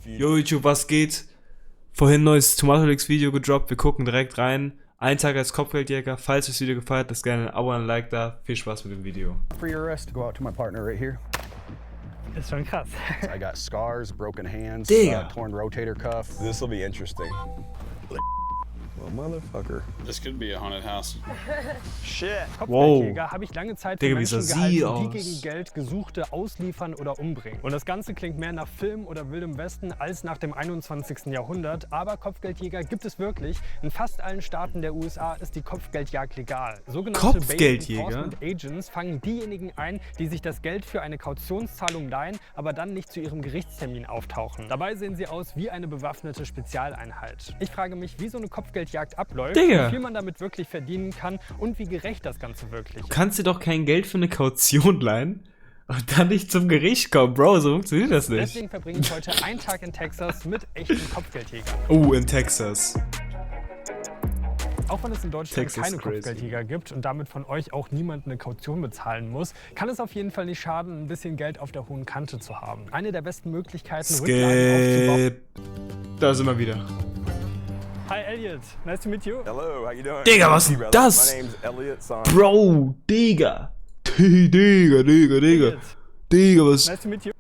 Yo YouTube, was geht? Vorhin neues Tomatolix Video gedroppt, wir gucken direkt rein. Ein Tag als Kopfgeldjäger. Falls euch das Video gefallen hat, lasst gerne ein Abo und ein Like da. Viel Spaß mit dem Video. For your arrest, go out to my partner right here. Ist schon krass. I got scars, broken hands, Digga. torn rotator cuff. This will be interesting. Well, motherfucker. This could be a haunted house. Shit. Kopfgeldjäger habe ich lange Zeit für Digga, wie Menschen sah sie gehalten, die aus? gegen Geld Gesuchte ausliefern oder umbringen. Und das Ganze klingt mehr nach Film oder Wildem Westen als nach dem 21. Jahrhundert. Aber Kopfgeldjäger gibt es wirklich. In fast allen Staaten der USA ist die Kopfgeldjagd legal. Sogenannte Kopfgeldjäger? Bail Enforcement Agents fangen diejenigen ein, die sich das Geld für eine Kautionszahlung leihen, aber dann nicht zu ihrem Gerichtstermin auftauchen. Dabei sehen sie aus wie eine bewaffnete Spezialeinheit. Ich frage mich, wie so eine Kopfgeldjagd abläuft, Digga. wie viel man damit wirklich verdienen kann und wie gerecht das Ganze wirklich ist. Du kannst dir doch kein Geld für eine Kaution leihen und dann nicht zum Gericht kommen. Bro, so funktioniert das nicht. Deswegen verbringe ich heute einen Tag in Texas mit echten Kopfgeldjägern. Oh, in Texas. Auch wenn es in Deutschland Texas keine crazy. Kopfgeldjäger gibt und damit von euch auch niemand eine Kaution bezahlen muss, kann es auf jeden Fall nicht schaden, ein bisschen Geld auf der hohen Kante zu haben. Eine der besten Möglichkeiten, Rücklagen aufzubauen. Da sind wir wieder. Hi Elliot, nice to meet you. Hello, how you doing? Digga, was Hey, ist brother. das? My name's Elliot, son. Bro, Digga. Digga. Elliot, Digga, was? nice to meet you.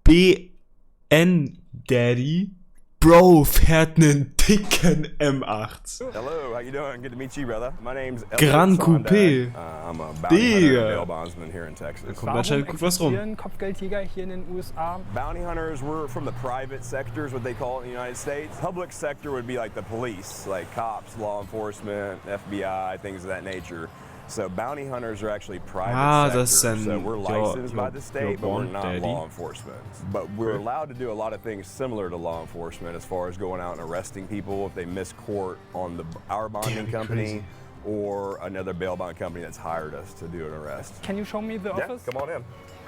BN Daddy? Bro, fährt nen dicken M8. Hello, how you doing? Good to meet you, brother. My name's Elliot, Grand son, Coupé. Dad. I'm a bounty hunter Digga. and bail bondsman here in Texas. Kommt anscheinend gut was rum. existieren Kopfgeldjäger hier in den USA? Bounty hunters, we're from the private sectors, what they call it in the United States. Public sector would be like the police, like cops, law enforcement, FBI, things of that nature. So bounty hunters are actually private das sector. sind So we're licensed by the state, but we're your not daddy. law enforcement. But we're allowed to do a lot of things similar to law enforcement as far as going out and arresting people if they miss court on our bonding company or another bail bond company that's hired us to do an arrest. Can you show me the Yeah, office? come on in.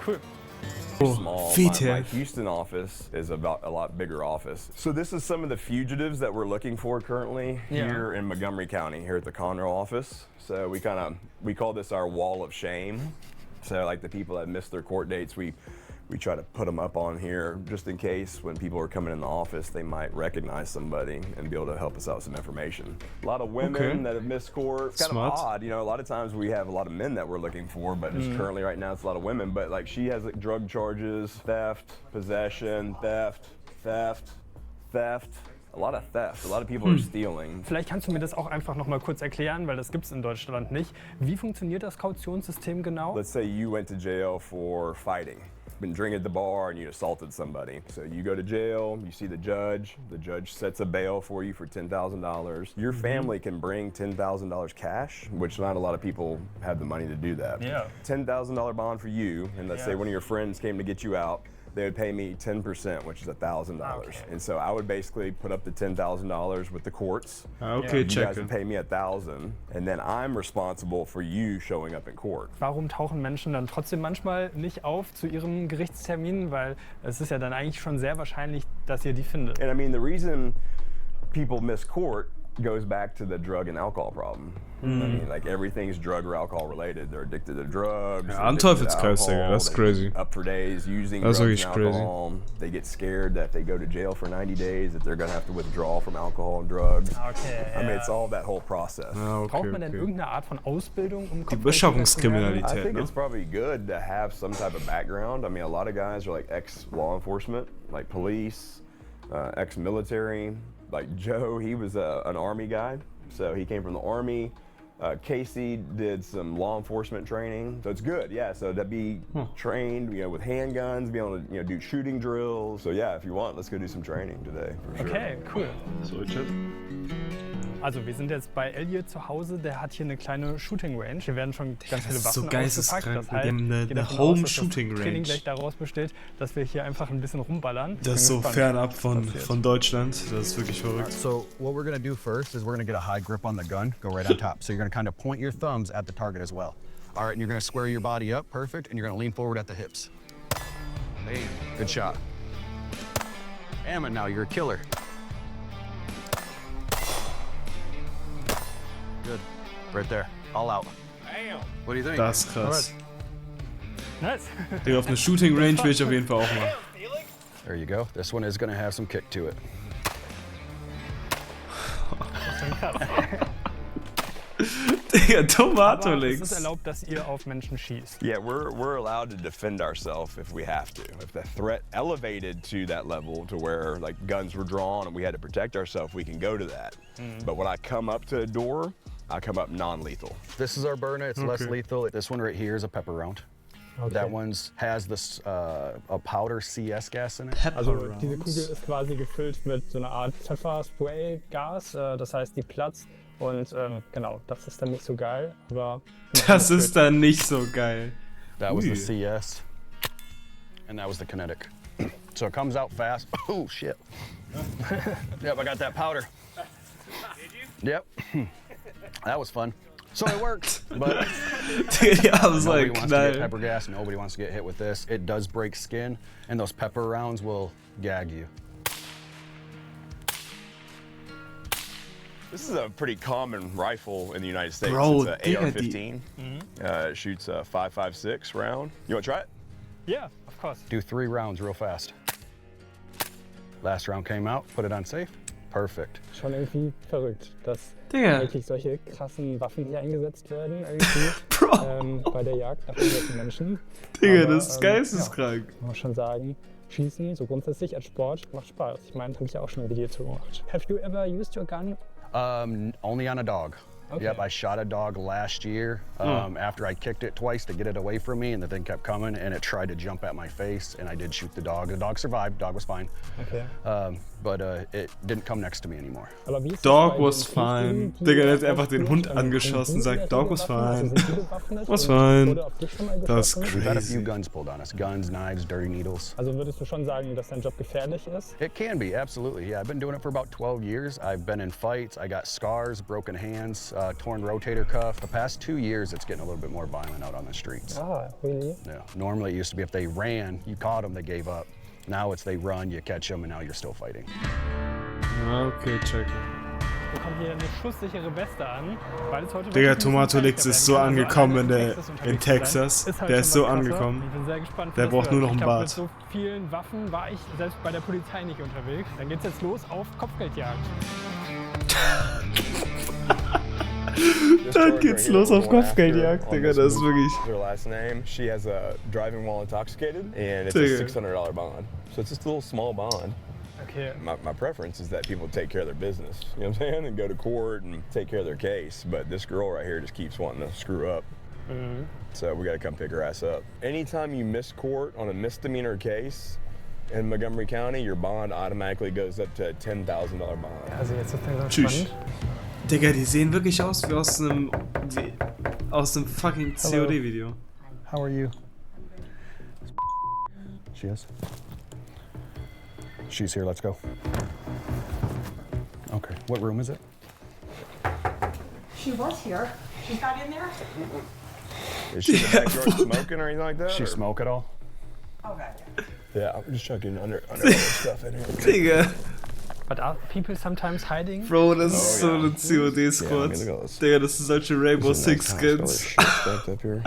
Cool. Small. feet My here. Houston office is about a lot bigger office. So this is some of the fugitives that we're looking for currently here in Montgomery County, here at the Conroe office. So we call this our wall of shame. So like the people that missed their court dates, we try to put them up on here just in case when people are coming in the office, they might recognize somebody and be able to help us out with some information. A lot of women that have missed court. It's kind Smart. of odd, you know, a lot of times we have a lot of men that we're looking for, but just currently right now it's a lot of women. But like she has like drug charges, theft, possession, theft. A lot of theft. A lot of people are stealing. Vielleicht kannst du mir das auch einfach noch mal kurz erklären, weil das gibt es in Deutschland nicht. Wie funktioniert das Kautionssystem genau? Let's say you went to jail for fighting. Been drinking at the bar and you assaulted somebody. So you go to jail, you see the judge sets a bail for you for $10,000. Your family can bring $10,000 cash, which not a lot of people have the money to do that. Yeah. $10,000 bond for you, and let's say one of your friends came to get you out, they would pay me 10%, which is $1,000. Okay. And so I would basically put up the $10,000 with the courts. Okay, You check guys would pay me $1,000, and then I'm responsible for you showing up in court. Warum tauchen Menschen dann trotzdem manchmal nicht auf zu ihrem Gerichtstermin? Weil es ist ja dann eigentlich schon sehr wahrscheinlich, dass ihr die findet. And I mean, the reason people miss court goes back to the drug and alcohol problem. I mean, like everything's drug or alcohol related. They're addicted to drugs. Ja, ein they're addicted to Teufelskreis, Digga, alcohol, das ist they're crazy. Up for days using Das drugs ist and wirklich crazy. alcohol. They get scared that if they go to jail for 90 days, that they're gonna have to withdraw from alcohol and drugs. Okay, I mean, it's all that whole process. Okay, Braucht man denn irgendeine Art von Ausbildung, um Die Kopfgeldjäger zu werden? Beschaffungskriminalität, I think ne? it's probably good to have some type of background. I mean, a lot of guys are like ex-law enforcement, like police, ex-military. Like Joe, he was an Army guy, so he came from the Army. Casey did some law enforcement training, so it's good, yeah. So to be trained, you know, with handguns, be able to, you know, do shooting drills. So yeah, if you want, let's go do some training today, for sure. Okay, cool. So, Chat. Also wir sind jetzt bei Elliot zu Hause, der hat hier eine kleine Shooting Range. Hier werden schon ganz viele ist so Waffen geisteskrank. ausgepackt. Das heißt, Die haben eine geht davon Home aus, dass Shooting das Training Range. gleich daraus besteht, dass wir hier einfach ein bisschen rumballern. Das ist so fernab von Deutschland. Das ist wirklich verrückt. So what we're gonna do first is we're gonna get a high grip on the gun, go right on top. So you're gonna kind of point your thumbs at the target as well. All right, and you're gonna square your body up, perfect, and you're gonna lean forward at the hips. Hey, good shot. Damn it, now you're a killer. Good, right there, all out. Damn. What do you think? Das ist krass. Nice. Digga, auf eine Shooting Range will ich auf jeden Fall auch mal. There you go. This one is gonna have some kick to it. Digga, Aber Tomatolix. es ist erlaubt, dass ihr auf Menschen schießt. Yeah, we're allowed to defend ourselves if we have to. If the threat elevated to that level to where like guns were drawn and we had to protect ourselves, we can go to that. But when I come up to a door, I come up non-lethal. This is our burner. It's less lethal. This one right here is a pepper round. Okay. That one's has this a powder CS gas in it. Also diese Kugel ist quasi gefüllt mit so einer Art Pfefferspray-Gas, das heißt, die platzt und genau, das ist dann nicht so geil, aber... Das ist dann nicht so geil. That was Ui. the CS, and that was the kinetic. So it comes out fast. Oh shit. Yep, I got that powder. Did you? Yep. That was fun. So it worked, but Ja, I was nobody like, wants to get knall. pepper gas. Nobody wants to get hit with this. It does break skin, and those pepper rounds will gag you. This is a pretty common rifle in the United States. Bro, it's Digga, an AR-15. It shoots a 5.56 round. You want to try it? Yeah, of course. Do 3 rounds real fast. Last round came out. Put it on safe. Perfect. Schon irgendwie verrückt, dass Digga. wirklich solche krassen Waffen hier eingesetzt werden irgendwie Bro. bei der Jagd nach irgendwelchen Menschen. Digga, Aber, das ist geisteskrank. Muss man schon sagen, Schießen, so grundsätzlich als Sport, macht Spaß. Ich meine, habe ich ja auch schon ein Video zu gemacht. Have you ever used your gun? Only on a dog. Okay. Yep, I shot a dog last year after I kicked it twice to get it away from me, and the thing kept coming, and it tried to jump at my face, and I did shoot the dog. The dog survived, dog was fine, Okay. but it didn't come next to me anymore. Aber wie ist es Dog bei was den fine. Flüchtlingen, die Digga, der hat ihr einfach den Hund aufführt? angeschossen, Sind sagt, die Dog was bewaffnet? Also fine. sind die bewaffnet? Was Und fine. wurde auf dich schon mal Das ist geschossen? We've had a few crazy. guns pulled on us. Guns, knives, dirty needles. Also würdest du schon sagen, dass dein Job gefährlich ist? It can be, absolutely. Yeah, I've been doing it for about 12 years. I've been in fights. I got scars, broken hands, torn rotator cuff. The past 2 years, it's getting a little bit more violent out on the streets. Ah, really? Yeah. Normally, it used to be if they ran, you caught them, they gave up. Now it's they run, you catch them, and now you're still fighting. Okay, check. Wir bekommen hier eine schusssichere Weste an, weil es heute Digga, wirklich ein bisschen Tomatolix gefährlicher ist so werden kann. angekommen Also in Texas. unterwegs zu sein, Der halt ist schon so was krasser. angekommen. Ich bin sehr gespannt, wie Der das braucht nur wird. noch einen Ich glaub, Bart. mit so vielen Waffen war ich selbst bei der Polizei nicht unterwegs. Dann geht's jetzt los auf Kopfgeldjagd. Dann geht's los auf Kopfgeldjagd, Digga, das ist wirklich... Her last name. She has a driving while intoxicated, and it's Digga. a $600 bond. So it's just a little small bond. Okay. My preference is that people take care of their business, you know what I'm saying, and go to court and take care of their case. But this girl right here just keeps wanting to screw up. So we gotta come pick her ass up. Anytime you miss court on a misdemeanor case in Montgomery County, your bond automatically goes up to a $10,000 bond. Also jetzt ist langsam Tschüss. spannend. Digga, die sehen wirklich aus wie aus einem fucking COD-Video. How are you? She is. She's here, let's go. Okay, what room is it? She was here. She's not in there? Is she in the backyard smoking or anything like that? She or- smoke at all? Oh, God. Yeah, I'm just chucking under other stuff in here. Digga. But are people sometimes hiding? Bro, das ist so ja. eine COD-Squad. Yeah, look at this. Digga, das sind solche Rainbow This is a Six nice house, all this Skins. shit stacked up here.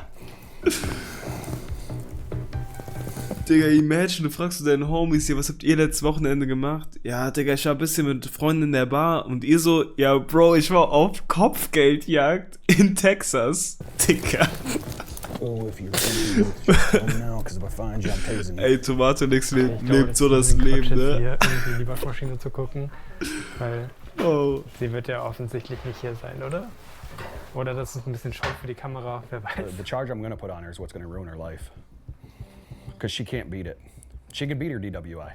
Digga, imagine, du fragst deinen Homies hier, was habt ihr letztes Wochenende gemacht? Ja, Digga, ich war ein bisschen mit Freunden in der Bar und ihr so, ja, Bro, ich war auf Kopfgeldjagd in Texas. Digga. Oh, if you're thinking now, because if I find you, I'm tasing you. Ey, Tomatolix Ich glaube, lebt so das ist ein Leben, Quatsch, jetzt ne? Hier irgendwie die Waschmaschine zu gucken, weil Oh. sie wird ja offensichtlich nicht hier sein, oder? Oder das ist ein bisschen Show für die Kamera, wer weiß. The charge I'm going to put on her is what's going to ruin her life. Because she can't beat it. She can beat her DWI.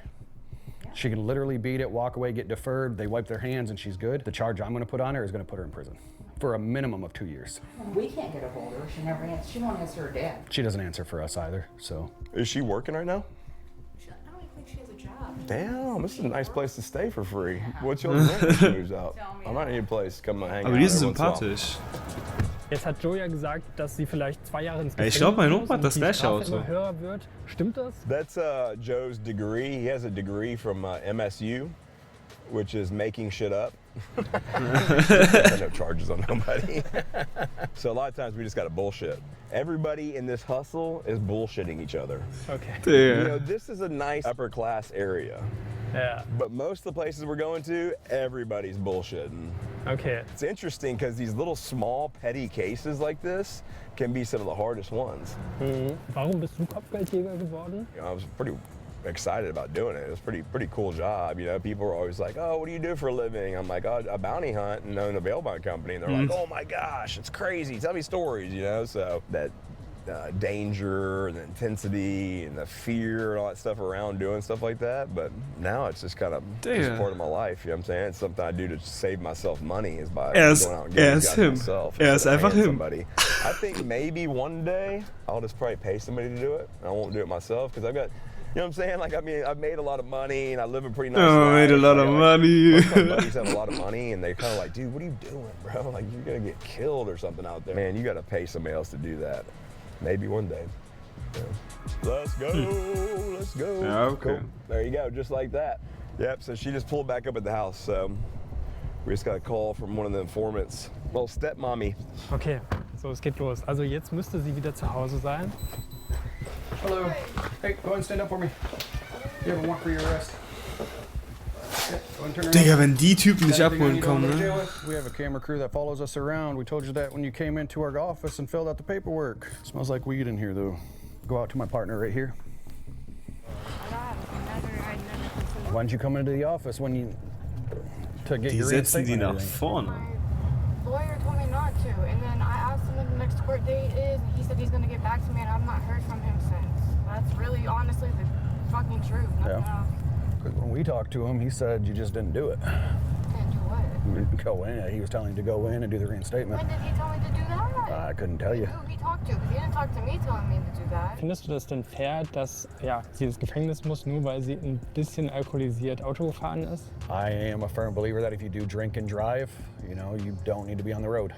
She can literally beat it, walk away, get deferred, they wipe their hands, and she's good. The charge I'm going to put on her is going to put her in prison for a minimum of 2 years. We can't get a hold of her. She never answers. She won't answer her dad. She doesn't answer for us either, so. Is she working right now? I don't even think she has a job. Damn, this is a nice place to stay for free. What's your rent when she moves out? I might need a place to come hang Aber out. die ist every once in a while. sympathisch. Jetzt hat Joe ja gesagt, dass sie vielleicht 2 Jahre ins Ey, ich Gefängnis glaub, mein muss Opa hat und das die gleiche Strafe Auto. immer höher wird. Stimmt das? That's Joe's degree. He has a degree from MSU. which is making shit up. There's no charges on nobody. So a lot of times we just got to bullshit. Everybody in this hustle is bullshitting each other. Okay. You know, this is a nice upper class area. Ja. But most of the places we're going to, everybody's bullshitting. Okay. It's interesting because these little small petty cases like this can be some of the hardest ones. Warum bist du Kopfgeldjäger geworden? You know, I was pretty excited about doing it. It was pretty cool job. You know, people are always like, "Oh, what do you do for a living?" I'm like, "Oh, a bounty hunt and own a bail bond company." And they're like, "Oh my gosh, it's crazy. Tell me stories." You know, so that danger and the intensity and the fear and all that stuff around doing stuff like that. But now it's just kind of just part of my life. You know what I'm saying? It's something I do to save myself money is by going out and getting jobs myself. instead of paying somebody. I think maybe one day I'll just probably pay somebody to do it. I won't do it myself because I've got. You know what I'm saying? Like, I mean, I've made a lot of money and I live a pretty nice life. I made a lot of money. Most of my buddies have a lot of money and they're kind of like, dude, what are you doing, bro? Like, you're going to get killed or something out there. Man, you got to pay somebody else to do that. Maybe one day. Yeah. Let's go. Let's go. Yeah, okay. Cool. There you go, just like that. Yep, so she just pulled back up at the house. So we just got a call from one of the informants. Well, stepmommy. Okay, so es geht los. Also jetzt müsste sie wieder zu Hause sein. Hello. Hey, go ahead and stand up for me. You have a warrant for your arrest. Yeah, go and turn around. Digga, wenn die Typen dich Anything abholen you don't kommen, go to ne? jail with? We have a camera crew that follows us around. We told you that when you came into our office and filled out the paperwork. Smells like weed in here, though. Go out to my partner right here. Why didn't you come into the office when you to get Die your setzen die reinstatement and nach everything? vorne. Lawyer told me not to, and then I asked him when the next court date is, and he said he's gonna get back to me, and I've not heard from him since. That's really, honestly, the fucking truth. Nothing Yeah. else. 'Cause when we talked to him, he said you just didn't do it. Didn't do what? You didn't go in. He was telling you to go in and do the reinstatement. When did he tell me to do that? I couldn't tell you. Who he talked to? 'Cause he didn't talk to me telling me to do that. Findest du das denn fair, dass sie ins Gefängnis muss, nur weil sie ein bisschen alkoholisiert Auto gefahren ist? I am a firm believer that if you do drink and drive, you know, you don't need to be on the road.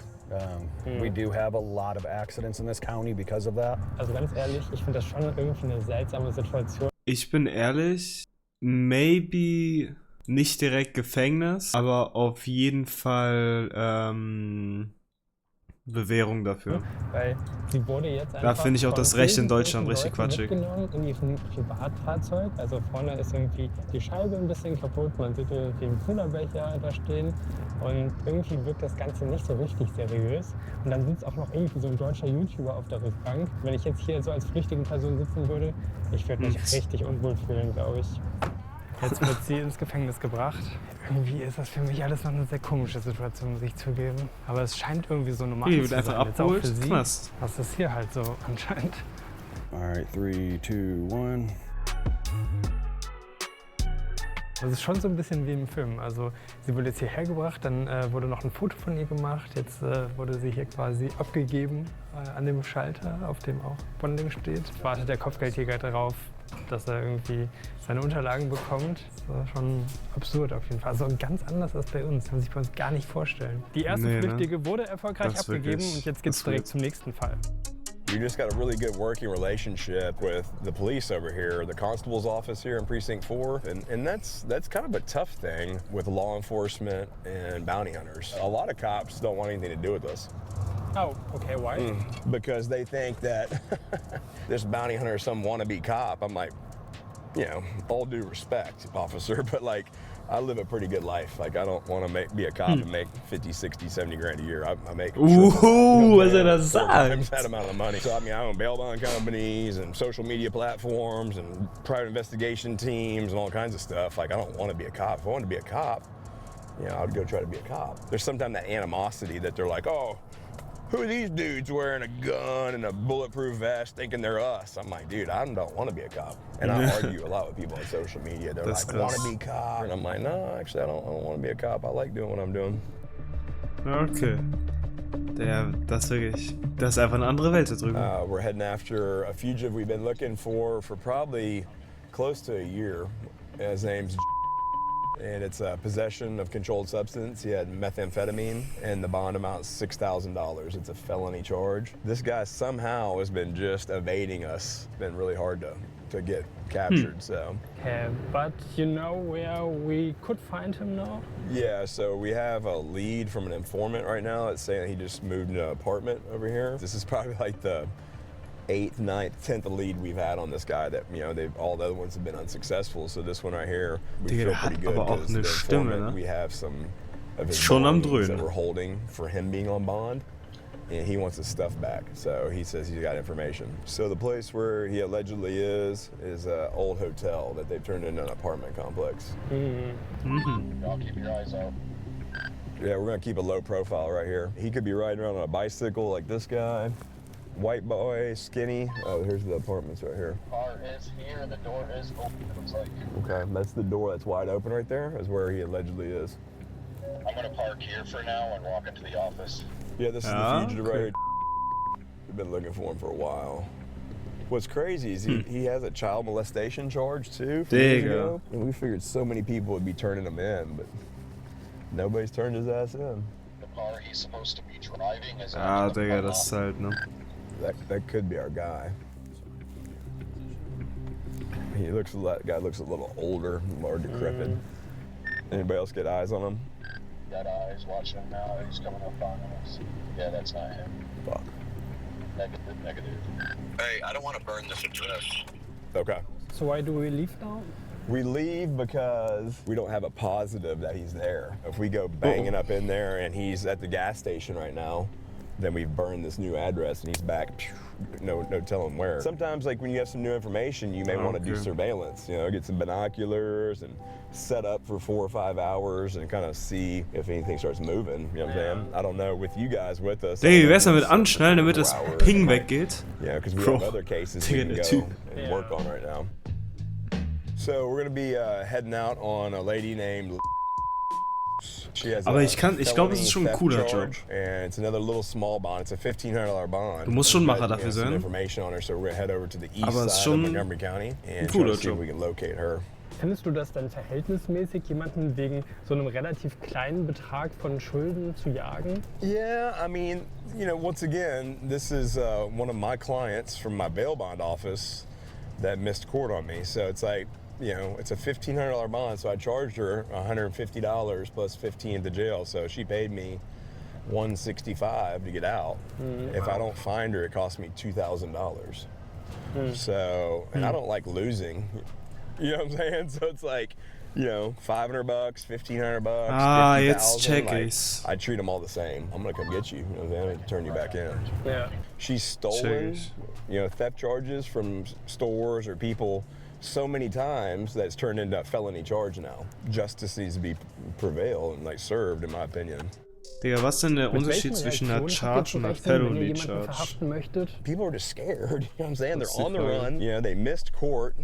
We do have a lot of accidents in this county because of that. Also ganz ehrlich, ich finde das schon irgendwie eine seltsame Situation. Ich bin ehrlich, maybe nicht direkt Gefängnis, aber auf jeden Fall Bewährung dafür. Weil sie wurde jetzt einfach Da finde ich auch von das Recht in Deutschland irgendwelchen richtig Leuten quatschig. mitgenommen in diesem Privatfahrzeug. Also vorne ist irgendwie die Scheibe ein bisschen kaputt, man sieht irgendwie einen Cola-Becher da stehen und irgendwie wirkt das Ganze nicht so richtig seriös. Und dann sitzt auch noch irgendwie so ein deutscher YouTuber auf der Rückbank. Wenn ich jetzt hier so als flüchtige Person sitzen würde, ich würde mich richtig unwohl fühlen, glaube ich. Jetzt wird sie ins Gefängnis gebracht. Irgendwie ist das für mich alles noch eine sehr komische Situation, muss ich zugeben. Aber es scheint irgendwie so normal Die zu wird sein. einfach Jetzt auch abgeholt, für sie. Knast. Was ist hier halt so anscheinend? All right, 3, 2, 1. Das ist schon so ein bisschen wie im Film. Also sie wurde jetzt hierher gebracht, dann wurde noch ein Foto von ihr gemacht. Jetzt wurde sie hier quasi abgegeben an dem Schalter, auf dem auch Bonding steht. Wartet der Kopfgeldjäger darauf, dass er irgendwie seine Unterlagen bekommt. Das ist schon absurd auf jeden Fall. Also ganz anders als bei uns. Kann man sich bei uns gar nicht vorstellen. Die erste Nee, ne? Flüchtige wurde erfolgreich Das ist abgegeben wirklich- und jetzt geht's das ist direkt weird. zum nächsten Fall. We just got a really good working relationship with the police over here, the constable's office here in Precinct 4. And that's kind of a tough thing with law enforcement and bounty hunters. A lot of cops don't want anything to do with us Oh, okay, why? because they think that this bounty hunter is some wannabe cop. I'm like, you know, all due respect, officer, but like, I live a pretty good life. Like, I don't want to be a cop and make 50, 60, 70 grand a year. I make Was das four times sagt. that amount of money. So, I mean, I own bail bond companies and social media platforms and private investigation teams and all kinds of stuff. Like, I don't want to be a cop. If I wanted to be a cop, you know, I would go try to be a cop. There's sometimes that animosity that they're like, oh, who are these dudes wearing a gun and a bulletproof vest thinking they're us? I'm like, dude, I don't want to be a cop. And I argue a lot with people on social media. They're That's like, I want gross. to be a cop. And I'm like, no, actually, I don't want to be a cop. I like doing what I'm doing. Okay. Das ist wirklich. Das ist einfach eine andere Welt da drüben. We're heading after a fugitive we've been looking for probably close to a year. His name's and it's possession of controlled substance. He had methamphetamine, and the bond amount's $6,000. It's a felony charge. This guy somehow has been just evading us. It's been really hard to to get captured. So Okay, but you know where we could find him now? yeah, so we have a lead from an informant right now that's saying he just moved into an apartment over here. This is probably like the 8th, 9th, 10th lead we've had on this guy that, you know, all the other ones have been unsuccessful. So this one right here, we Digga, feel der pretty hat good aber auch because the eine Stimme, informant, ne? we have some of his Schon am belongings that Dröhnen. we're holding for him being on bond. And he wants his stuff back, so he says he's got information. So the place where he allegedly is an old hotel that they've turned into an apartment complex. Y'all keep your eyes out. Yeah, we're gonna keep a low profile right here. He could be riding around on a bicycle like this guy. White boy, skinny. Oh, here's the apartments right here. Car is here and the door is open, it looks like. Okay, that's the door that's wide open right there, is where he allegedly is. I'm gonna park here for now and walk into the office. Yeah, this is the Ah, fugitive right here. We've been looking for him for a while. What's crazy is he has a child molestation charge too. From years Digga. ago. And we figured so many people would be turning him in, but nobody's turned his ass in. The car he's supposed to be driving is Ah, Digga, das ist halt, ne? That could be our guy. Guy looks a little older, more decrepit. Anybody else get eyes on him? got eyes watching him now. He's coming up on us. Yeah, that's not him. Fuck. Negative. Hey, I don't want to burn this address. Okay. So why do we leave now? We leave because we don't have a positive that he's there. If we go banging up in there and he's at the gas station right now, then we've burned this new address and he's back. No telling where. Sometimes, like when you have some new information, you may want to do surveillance. You know, get some binoculars and set up for 4 or 5 hours and kind of see if anything starts moving. You know what I'm saying? I don't know. With you guys with us. Digga, wie wär's damit anschnallen, damit das Ping weggeht? Yeah, because we Bro. have other cases we Digga, can der go Typ. and work on right now. So we're gonna be heading out on a lady named. She has Aber a ich glaube, es ist schon ein felony cooler theft Job. charge, and it's another little small bond. It's a $1,500 bond. Du musst schon Macher But, dafür some sein. information on her, so we're gonna head over to the east Aber es ist side of schon Montgomery County and try cooler to see if Job. we can locate her. Findest du das dann verhältnismäßig, jemanden wegen so einem relativ kleinen Betrag von Schulden zu jagen? Yeah, I mean, you know, once again, this is one of my clients from my bail bond office that missed court on me. So it's like, you know, it's a $1,500 bond, so I charged her $150 plus $15 to jail. So she paid me $165 to get out. If I don't find her, it costs me $2,000. So, and I don't like losing. You know what I'm saying? So it's like, you know, $500, $1,500, Ah, jetzt $50,000. check Like, ich's. I treat them all the same. I'm gonna come get you. You know what I'm saying? And turn you back in. Ja. She's stolen, Check it. you know, theft charges from stores or people so many times that it's turned into a felony charge now. Justice needs to be prevail and like served, in my opinion. Digga, was ist denn der Mit Unterschied welchen zwischen einer Reaktionen habt Charge ihr und zu einer rechnen, wenn ihr Felony jemanden Charge? verhaften möchtet? People are just scared. You know what I'm saying? That's They're on the the point. run. You know, they missed court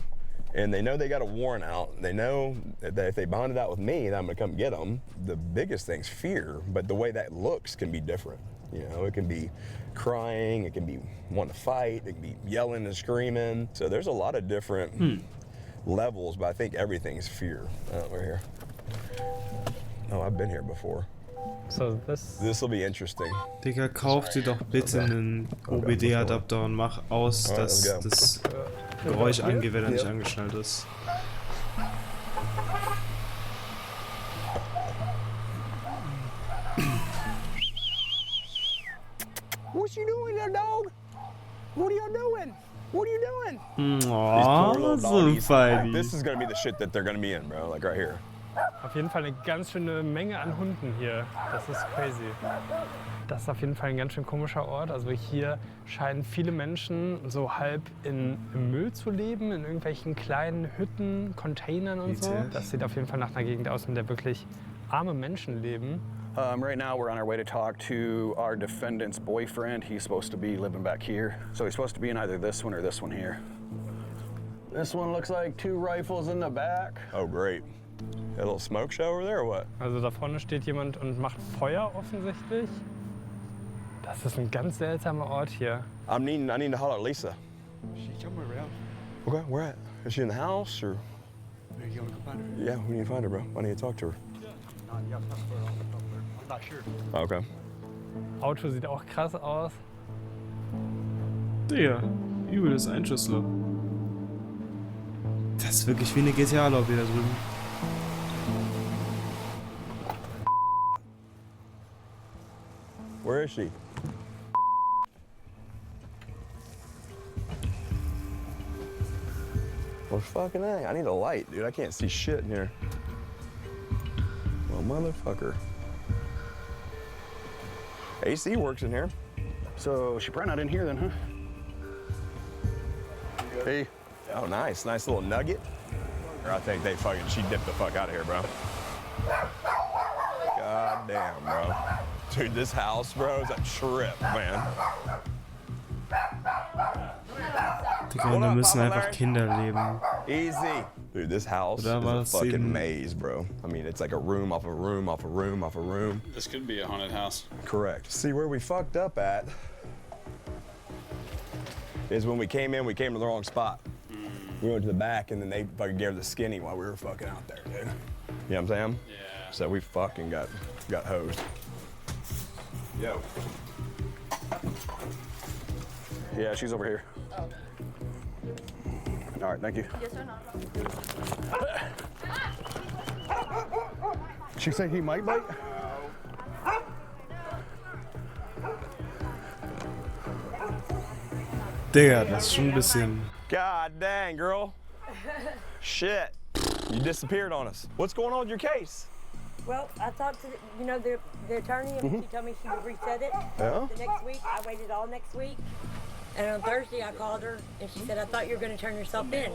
and they know they got a warrant out. They know that if they bond it out with me, then I'm gonna come get them. The biggest thing's fear, but the way that looks can be different. You know, it can be crying, it can be wanting to fight, it can be yelling and screaming. So there's a lot of different levels, but I think everything's fear. We're here. Oh, I've been here before. So, das This will be interesting. Digga, kauf dir doch bitte einen OBD-Adapter und mach aus, Alright, dass let's go. das Geräusch angeht, wenn er nicht angeschnallt ist. What you doing there, dog? What are you doing? What are you doing? These poor little Oh, so ein doggies. Feini. This is gonna be the shit that they're gonna be in, bro. Like right here. auf jeden Fall eine ganz schöne Menge an Hunden hier. Das ist crazy. Das ist auf jeden Fall ein ganz schön komischer Ort. Also hier scheinen viele Menschen so halb im Müll zu leben, in irgendwelchen kleinen Hütten, Containern und so. Das sieht auf jeden Fall nach einer Gegend aus, in der wirklich arme Menschen leben. Right now we're on our way to talk to our defendant's boyfriend. He's supposed to be living back here. So he's supposed to be in either this one or this one here. This one looks like 2 rifles in the back. Oh, great. A little smoke show over there or what? Also da vorne steht jemand und macht Feuer offensichtlich. Das ist ein ganz seltsamer Ort hier. I need to holler at Lisa. She's somewhere around. Okay, where at? Is she in the house or? Maybe you want to come find her? Yeah, we need to find her, bro. I need to talk to her. I'm not sure. Okay. Auto sieht auch krass aus. Digga, übel das Einschussloch. Das ist wirklich wie eine GTA-Lobby da drüben. Where is she? Well, fucking A. I need a light, dude. I can't see shit in here. Well, motherfucker. AC works in here. So she probably not in here then, huh? Hey. Oh, nice. Nice little nugget. I think she dipped the fuck out of here, bro. God damn, bro. Dude, this house, bro, is a trip, man. Digga, und da müssen einfach Kinder leben. Easy. Dude, this house is a fucking maze, bro. I mean, it's like a room off a room off a room off a room. This could be a haunted house. Correct. See, where we fucked up at is when we came to the wrong spot. We went to the back and then they fucking gave her the skinny while we were fucking out there, dude. You know what I'm saying? Yeah. So we fucking got hosed. Yo. Yeah, she's over here. Oh. All right, thank you. Yes or no? She say he might bite? Digga, das ist schon ein bisschen... God dang, girl. Shit. You disappeared on us. What's going on with your case? Well, I talked to the attorney, and she told me she would reset it Yeah? the next week. I waited all next week, and on Thursday I called her, and she said, "I thought you were going to turn yourself in."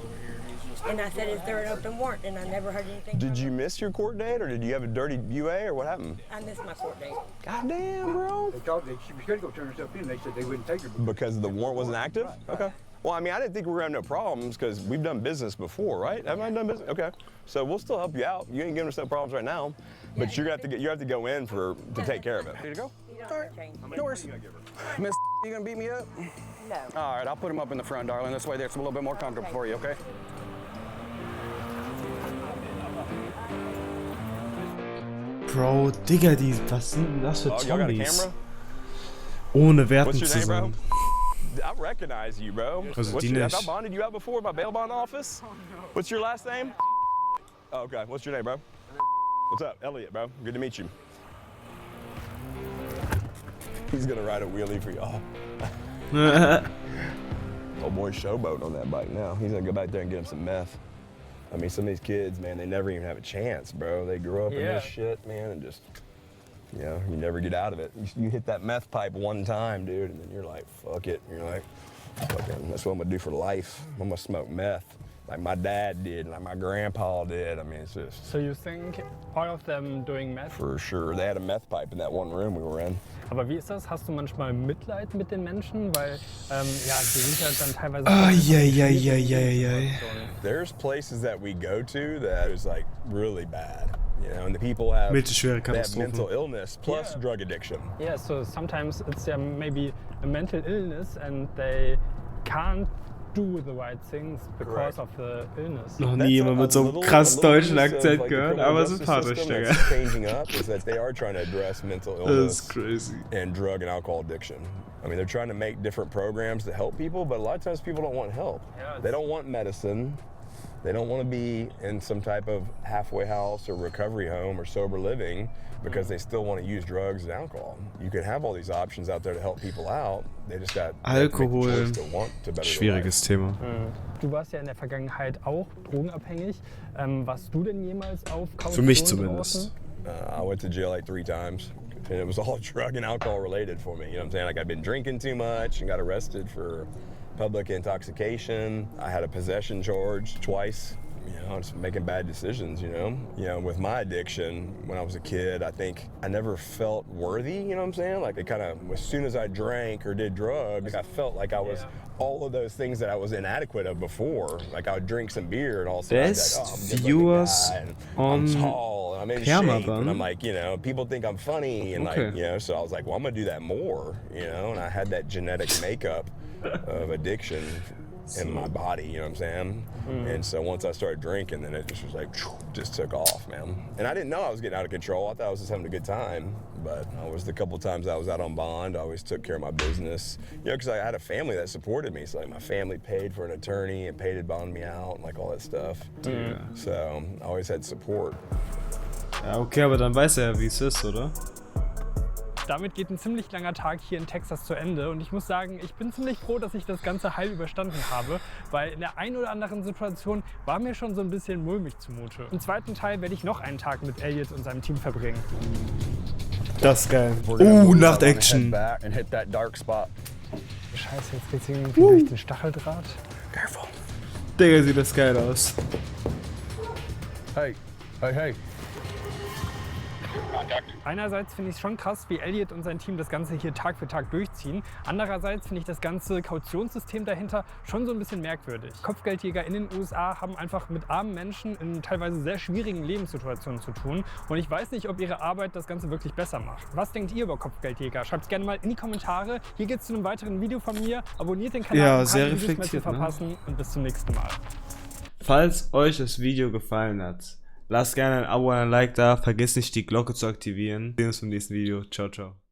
And I said, "Is there an open warrant?" And I never heard anything. Did you miss your court date or did you have a dirty UA or what happened? I missed my court date. God damn, bro. They told her she was going to go turn herself in. They said they wouldn't take her. Because the warrant wasn't active? Okay. Well, I mean, I didn't think we were gonna have no problems because we've done business before, right? Haven't I done business? Okay. So we'll still help you out. You ain't giving us no problems right now, but you have to go in to take care of it. Ready to go? You don't have to change. No worries. Miss, you gonna beat me up? No. All right, I'll put him up in the front, darling. This way it's a little bit more comfortable for you, okay? Bro, Digga, was sind denn das für Oh, y'all got a Zombies? camera? Ohne Werten What's your zu name, bro? sein. I recognize you, bro. Also What's die your, have I nicht. bonded you out before in my bail bond office? What's your last name? Oh, okay. What's your name, bro? What's up? Elliot, bro. Good to meet you. He's gonna ride a wheelie for y'all. Oh boy, showboat on that bike now. He's gonna go back there and get him some meth. I mean, some of these kids, man, they never even have a chance, bro. They grow up in this shit, man, and just, you know, you never get out of it. You hit that meth pipe one time, dude, and then you're like, fuck it. You're like, fucking, that's what I'm gonna do for life. I'm gonna smoke meth. Like my dad did, like my grandpa did. I mean, it's just... So you think all of them doing meth? For sure. They had a meth pipe in that one room we were in. Aber wie ist das? Hast du manchmal Mitleid mit den Menschen? Weil, ja, die sind ja dann teilweise... Ai. There's places that we go to that is like really bad, you know, and the people have, Mittelschwere they have Katastrophen. mental illness plus drug addiction. Yeah, so sometimes it's maybe a mental illness and they can't do the right things because of the illness. Noch nie jemand mit so einem krass deutschen Akzent gehört, aber sympathisch, Digga. What's changing up is that they are trying to address mental That's illness crazy. and drug and alcohol addiction. I mean, they're trying to make different programs to help people, but a lot of times people don't want help. Yeah, They don't want medicine. They don't want to be in some type of halfway house or recovery home or sober living because they still want to use drugs and alcohol. You can have all these options out there to help people out. They just got they have to make the Alkohol, choice to want to better their life. schwieriges Thema. Du warst ja in der Vergangenheit auch drogenabhängig. Warst du denn jemals auf Kaution Für mich draußen? zumindest. I went to jail like 3 times, and it was all drug and alcohol related for me. You know what I'm saying? Like I've been drinking too much and got arrested for public intoxication. I had a possession charge twice. You know, just making bad decisions, you know? You know, with my addiction, when I was a kid, I think I never felt worthy, you know what I'm saying? Like it kind of, as soon as I drank or did drugs, I felt like I was all of those things that I was inadequate of before. Like I would drink some beer and all of a sudden I'd be like, oh, I'm a Best good-looking viewers guy, and on I'm tall, and I'm in shape, Permaban. and I'm like, you know, people think I'm funny, and Okay. like, you know, so I was like, well, I'm gonna do that more, you know? And I had that genetic makeup of addiction in my body, you know what I'm saying? And so once I started drinking, then it just was like, just took off, man. And I didn't know I was getting out of control. I thought I was just having a good time. But I was the couple times I was out on bond, I always took care of my business. You know, because I had a family that supported me. So like my family paid for an attorney and paid to bond me out and like all that stuff. So I always had support. Ja, okay, aber dann weiß er ja, wie es ist, oder? Damit geht ein ziemlich langer Tag hier in Texas zu Ende und ich muss sagen, ich bin ziemlich froh, dass ich das Ganze heil überstanden habe, weil in der einen oder anderen Situation war mir schon so ein bisschen mulmig zumute. Im zweiten Teil werde ich noch einen Tag mit Elliot und seinem Team verbringen. Das ist geil. Nacht-Action. And hit that dark spot. Scheiße, jetzt geht's irgendwie durch den Stacheldraht. Careful. Digga, sieht das geil aus. Hey, hey, hey. Einerseits finde ich es schon krass, wie Elliot und sein Team das Ganze hier Tag für Tag durchziehen. Andererseits finde ich das ganze Kautionssystem dahinter schon so ein bisschen merkwürdig. Kopfgeldjäger in den USA haben einfach mit armen Menschen in teilweise sehr schwierigen Lebenssituationen zu tun. Und ich weiß nicht, ob ihre Arbeit das Ganze wirklich besser macht. Was denkt ihr über Kopfgeldjäger? Schreibt es gerne mal in die Kommentare. Hier geht es zu einem weiteren Video von mir. Abonniert den Kanal, um keine Videos mehr zu verpassen. Und bis zum nächsten Mal. Falls euch das Video gefallen hat, lasst gerne ein Abo und ein Like da, vergesst nicht die Glocke zu aktivieren. Wir sehen uns im nächsten Video. Ciao, ciao.